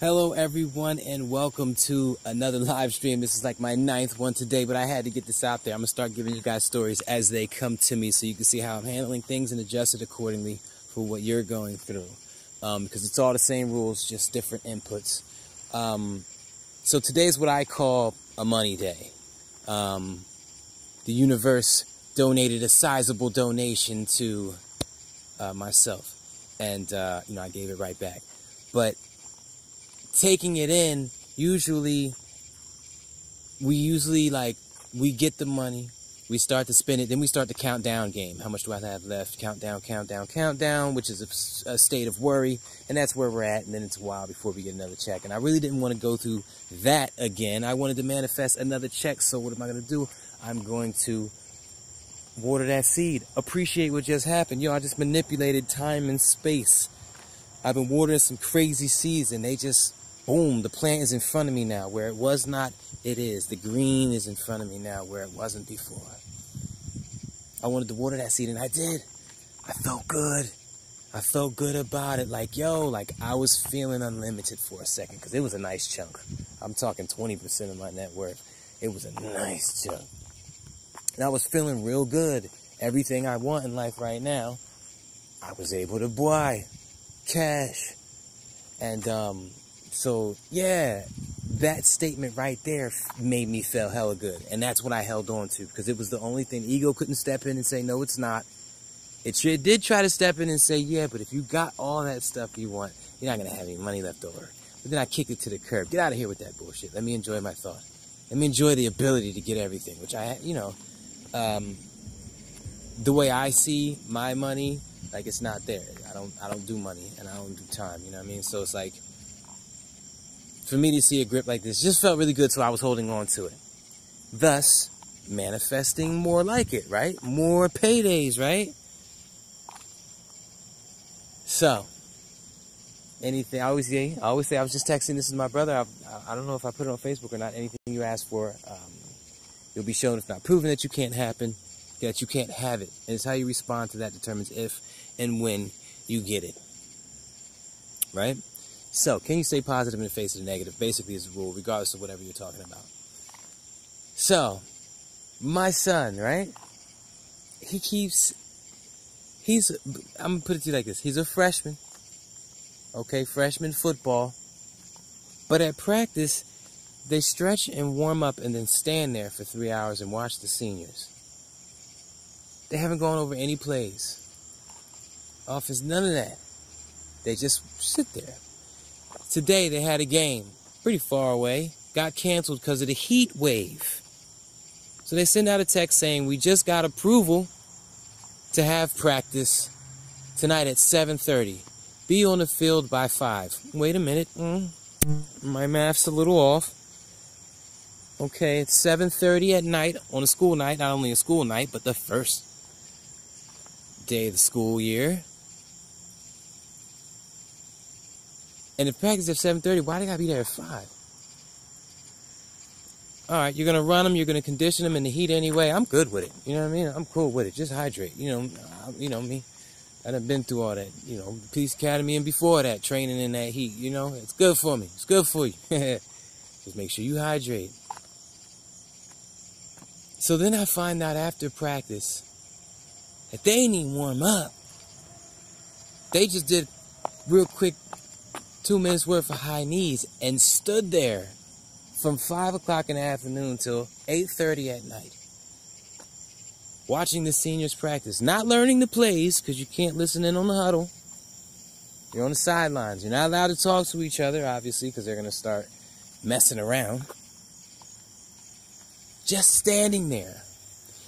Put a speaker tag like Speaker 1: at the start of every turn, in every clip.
Speaker 1: Hello everyone and welcome to another live stream. This is like my 9th one today, but I had to get this out there. I'm going to start giving you guys stories as they come to me so you can see how I'm handling things and adjust it accordingly for what you're going through. Because it's all the same rules, just different inputs. So today's what I call a money day. The universe donated a sizable donation to myself. And, I gave it right back. But taking it in, we get the money, we start to spend it, then we start the countdown game. How much do I have left? Countdown, countdown, countdown, which is a state of worry, and that's where we're at, and then it's a while before we get another check. And I really didn't want to go through that again. I wanted to manifest another check, so what am I going to do? I'm going to water that seed. Appreciate what just happened. I just manipulated time and space. I've been watering some crazy seeds, and they just, boom, the plant is in front of me now. Where it was not, it is. The green is in front of me now where it wasn't before. I wanted to water that seed, and I did. I felt good. I felt good about it. Like I was feeling unlimited for a second, because it was a nice chunk. I'm talking 20% of my net worth. It was a nice chunk. And I was feeling real good. Everything I want in life right now, I was able to buy. Cash. And so yeah, that statement right there made me feel hella good, and that's what I held on to, because it was the only thing. Ego couldn't step in and say no, it's not. It did try to step in and say yeah, but if you got all that stuff you want, you're not gonna have any money left over. But then I kicked it to the curb. Get out of here with that bullshit. Let me enjoy my thought. Let me enjoy the ability to get everything, which the way I see my money, like, it's not there. I don't do money, and I don't do time, you know what I mean? So it's like, for me to see a grip like this just felt really good, so I was holding on to it. Thus, manifesting more like it, right? More paydays, right? So, anything, I always say, I was just texting, this is my brother. I don't know if I put it on Facebook or not. Anything you ask for, you'll be shown. If not proven that you can't happen, that you can't have it. And it's how you respond to that determines if and when you get it. Right? So, can you stay positive in the face of the negative? Basically is the rule, regardless of whatever you're talking about. So, my son, right? I'm going to put it to you like this. He's a freshman. Okay, freshman football. But at practice, they stretch and warm up and then stand there for 3 hours and watch the seniors. They haven't gone over any plays. Offense, none of that. They just sit there. Today they had a game pretty far away. Got canceled because of the heat wave. So they send out a text saying, we just got approval to have practice tonight at 7:30. Be on the field by 5. Wait a minute. My math's a little off. Okay, it's 7:30 at night on a school night. Not only a school night, but the first day of the school year. And if practice at 7:30, why they gotta be there at 5? Alright, you're gonna run them, you're gonna condition them in the heat anyway. I'm good with it. You know what I mean? I'm cool with it. Just hydrate. You know me. I done been through all that. Police Academy and before that, training in that heat. It's good for me. It's good for you. Just make sure you hydrate. So then I find out after practice that they didn't even warm up. They just did real quick 2 minutes worth of high knees and stood there from 5 o'clock in the afternoon till 8:30 at night. Watching the seniors practice. Not learning the plays, because you can't listen in on the huddle. You're on the sidelines. You're not allowed to talk to each other, obviously, because they're going to start messing around. Just standing there.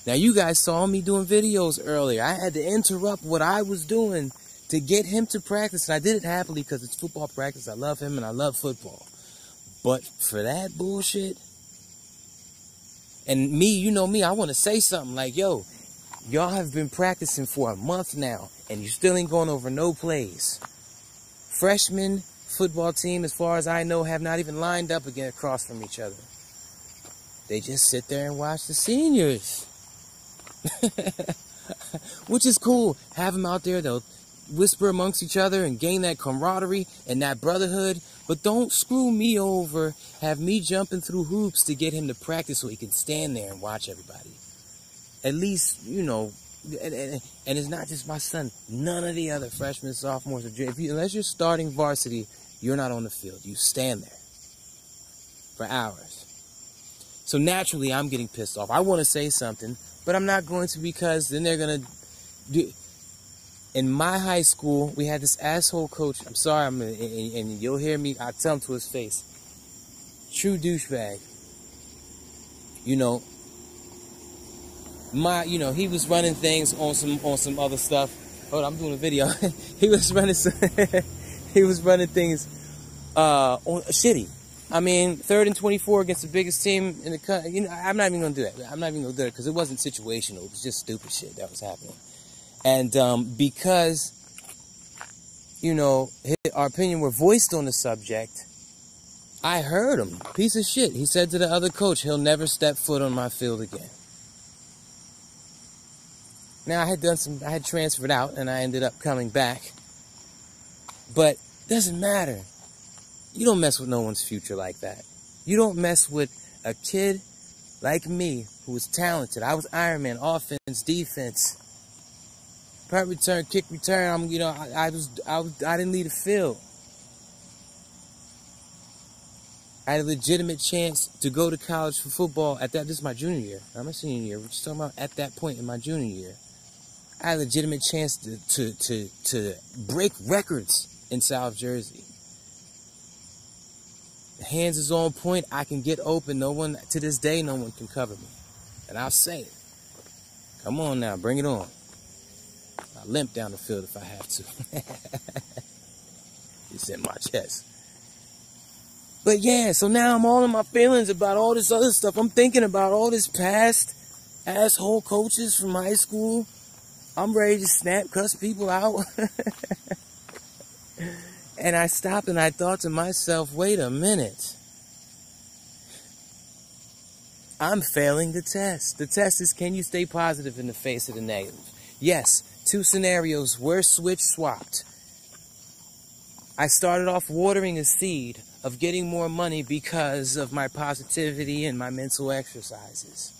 Speaker 1: Now, you guys saw me doing videos earlier. I had to interrupt what I was doing to get him to practice. And I did it happily because it's football practice. I love him and I love football. But for that bullshit, and me, you know me, I want to say something like, yo, y'all have been practicing for a month now, and you still ain't going over no plays. Freshman football team, as far as I know, have not even lined up again across from each other. They just sit there and watch the seniors. Which is cool. Have them out there, they'll whisper amongst each other and gain that camaraderie and that brotherhood. But don't screw me over, have me jumping through hoops to get him to practice so he can stand there and watch everybody. At least, you know, and it's not just my son. None of the other freshmen, sophomores, or unless you're starting varsity, you're not on the field. You stand there for hours. So naturally, I'm getting pissed off. I want to say something, but I'm not going to, because then they're going to do... In my high school, we had this asshole coach. I'm sorry, and you'll hear me. I tell him to his face. True douchebag. You know, he was running things on some other stuff. Hold on, I'm doing a video. he was running things on shitty. I mean, 3rd and 24 against the biggest team in the country. You know, I'm not even gonna do that. I'm not even gonna do it because it wasn't situational. It was just stupid shit that was happening. And because, you know, our opinion were voiced on the subject, I heard him. Piece of shit. He said to the other coach, he'll never step foot on my field again. Now, I had transferred out, and I ended up coming back. But it doesn't matter. You don't mess with no one's future like that. You don't mess with a kid like me who was talented. I was Iron Man, offense, defense. Punt return, kick return. I didn't lead the field. I had a legitimate chance to go to college for football at that. This is my junior year. I'm a senior year. We're just talking about at that point in my junior year. I had a legitimate chance to break records in South Jersey. The hands is on point. I can get open. No one, to this day, no one can cover me. And I'll say it. Come on now, bring it on. I limp down the field if I have to. It's in my chest. But yeah, so now I'm all in my feelings about all this other stuff. I'm thinking about all this past asshole coaches from high school. I'm ready to snap, cuss people out. And I stopped and I thought to myself, wait a minute. I'm failing the test. The test is, can you stay positive in the face of the negative? Yes. 2 scenarios were switch-swapped. I started off watering a seed of getting more money because of my positivity and my mental exercises.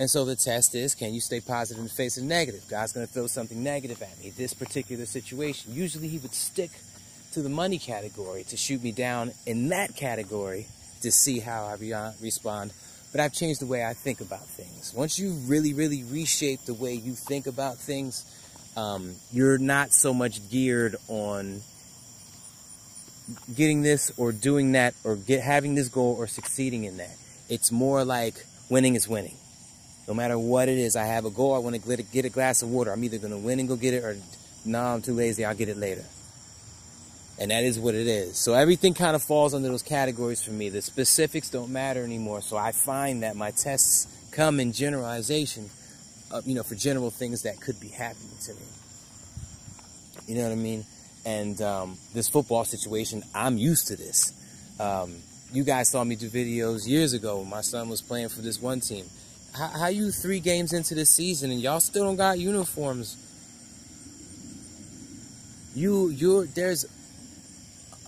Speaker 1: And so the test is, can you stay positive in the face of negative? God's going to throw something negative at me. This particular situation. Usually he would stick to the money category to shoot me down in that category to see how I respond. But I've changed the way I think about things. Once you really, really reshape the way you think about things, you're not so much geared on getting this or doing that or having this goal or succeeding in that. It's more like winning is winning. No matter what it is, I have a goal, I want to get a glass of water. I'm either going to win and go get it, or no, I'm too lazy, I'll get it later. And that is what it is. So everything kind of falls under those categories for me. The specifics don't matter anymore. So I find that my tests come in generalization, for general things that could be happening to me. You know what I mean? And this football situation, I'm used to this. You guys saw me do videos years ago when my son was playing for this one team. How you 3 games into this season and y'all still don't got uniforms?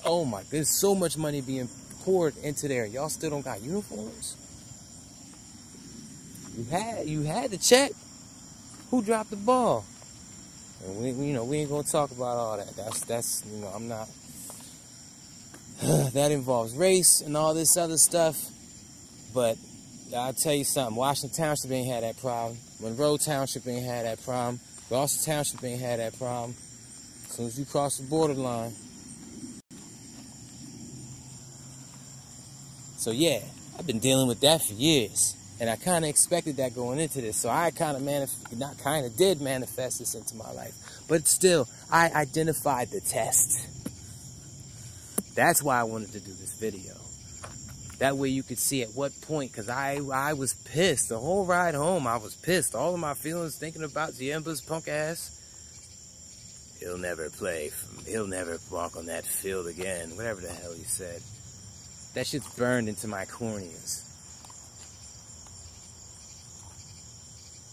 Speaker 1: Oh my, there's so much money being poured into there. Y'all still don't got uniforms? You had to check. Who dropped the ball? And we ain't gonna talk about all that. That's I'm not. That involves race and all this other stuff. But I'll tell you something. Washington Township ain't had that problem. Monroe Township ain't had that problem. Gloucester Township ain't had that problem. As soon as you cross the borderline. So yeah, I've been dealing with that for years. And I kind of expected that going into this. So I did manifest this into my life. But still, I identified the test. That's why I wanted to do this video. That way you could see at what point, because I was pissed. The whole ride home, I was pissed. All of my feelings thinking about Ziemba's punk ass. He'll never walk on that field again. Whatever the hell he said. That shit's burned into my corneas.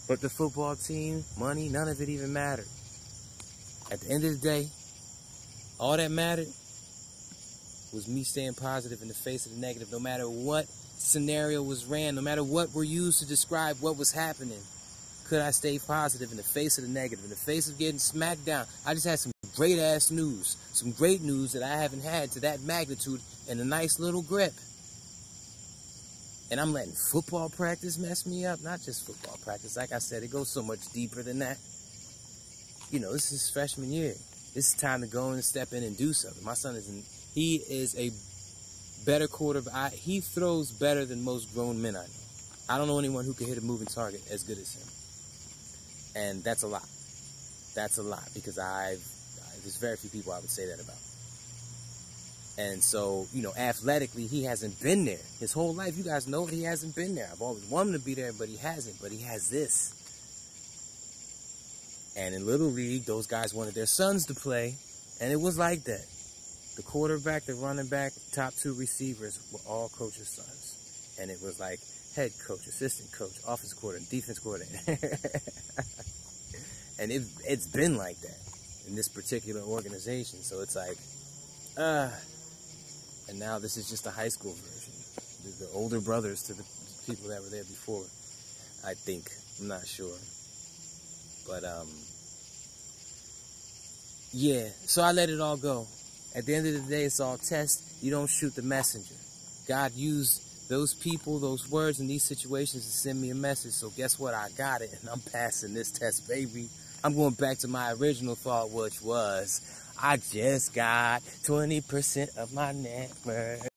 Speaker 1: But the football team, money, none of it even mattered. At the end of the day, all that mattered was me staying positive in the face of the negative. No matter what scenario was ran, no matter what were used to describe what was happening, could I stay positive in the face of the negative, in the face of getting smacked down? I just had some great ass news, some great news that I haven't had to that magnitude and a nice little grip. And I'm letting football practice mess me up. Not just football practice. Like I said, it goes so much deeper than that. You know, this is freshman year. This is time to go and step in and do something. My son he is a better quarterback. He throws better than most grown men I know. I don't know anyone who can hit a moving target as good as him. And that's a lot. That's a lot because there's very few people I would say that about. And so, you know, athletically, he hasn't been there his whole life. You guys know he hasn't been there. I've always wanted him to be there, but he hasn't. But he has this. And in Little League, those guys wanted their sons to play, and it was like that. The quarterback, the running back, top two receivers were all coaches' sons. And it was like head coach, assistant coach, offense coordinator, defense coordinator. And it's been like that in this particular organization. So it's like, and now this is just a high school version. The older brothers to the people that were there before, I think. I'm not sure. But, yeah. So I let it all go. At the end of the day, it's all test. You don't shoot the messenger. God used those people, those words in these situations to send me a message. So guess what? I got it, and I'm passing this test, baby. I'm going back to my original thought, which was, I just got 20% of my net worth.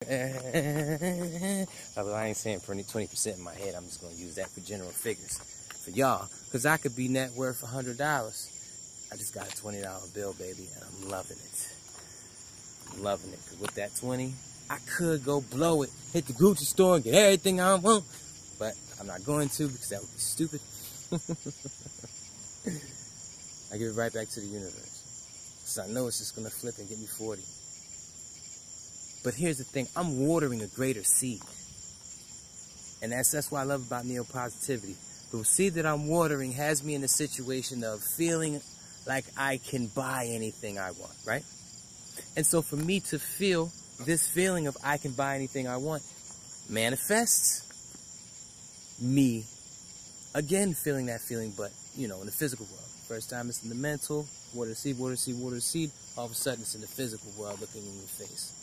Speaker 1: Although I ain't saying 20% in my head. I'm just going to use that for general figures for y'all. Because I could be net worth $100. I just got a $20 bill, baby, and I'm loving it. I'm loving it. Because with that 20, I could go blow it, hit the Gucci store and get everything I want. But I'm not going to because that would be stupid. I give it right back to the universe. So I know it's just going to flip and get me 40. But here's the thing. I'm watering a greater seed. And that's what I love about neo-positivity. The seed that I'm watering has me in a situation of feeling like I can buy anything I want, right? And so for me to feel this feeling of I can buy anything I want manifests me, again, feeling that feeling, but, you know, in the physical world. First time it's in the mental, water the seed, water the seed, water the seed. All of a sudden it's in the physical world looking in your face.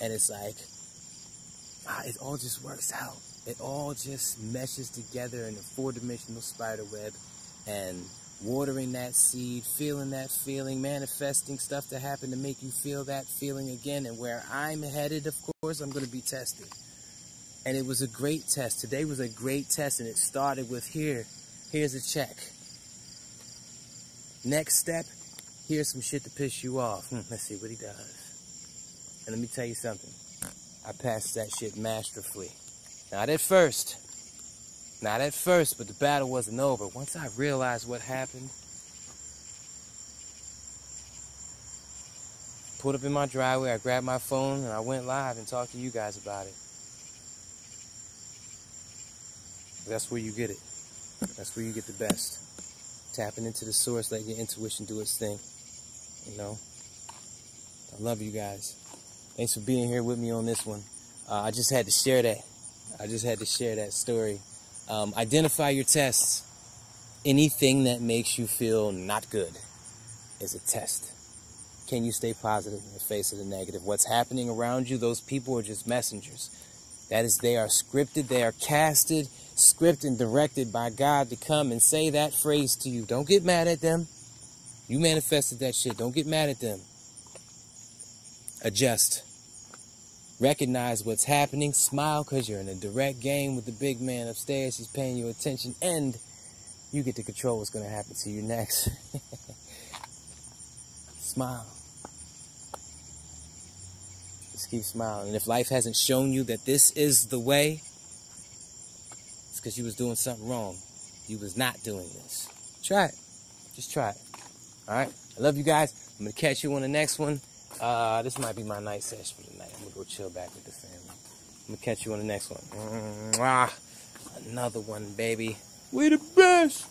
Speaker 1: And it's like, it all just works out. It all just meshes together in a four-dimensional spider web. And watering that seed, feeling that feeling, manifesting stuff to happen to make you feel that feeling again. And where I'm headed, of course, I'm going to be tested. And it was a great test. Today was a great test, and it started with here's a check. Next step, here's some shit to piss you off. Let's see what he does. And let me tell you something. I passed that shit masterfully. Not at first, but the battle wasn't over. Once I realized what happened, pulled up in my driveway, I grabbed my phone, and I went live and talked to you guys about it. That's where you get it. That's where you get the best. Tapping into the source, letting your intuition do its thing. You know? I love you guys. Thanks for being here with me on this one. I just had to share that. I just had to share that story. Identify your tests. Anything that makes you feel not good is a test. Can you stay positive in the face of the negative? What's happening around you, those people are just messengers. That is, they are scripted, they are casted, scripted and directed by God to come and say that phrase to you. Don't get mad at them. You manifested that shit. Don't get mad at them. Adjust. Recognize what's happening. Smile because you're in a direct game with the big man upstairs. He's paying you attention. And you get to control what's going to happen to you next. Smile. Just keep smiling. And if life hasn't shown you that this is the way, it's because you was doing something wrong. You was not doing this. Try it. Just try it. All right? I love you guys. I'm going to catch you on the next one. This might be my night session for tonight. I'm going to go chill back with the family. I'm going to catch you on the next one. Another one, baby. We the best.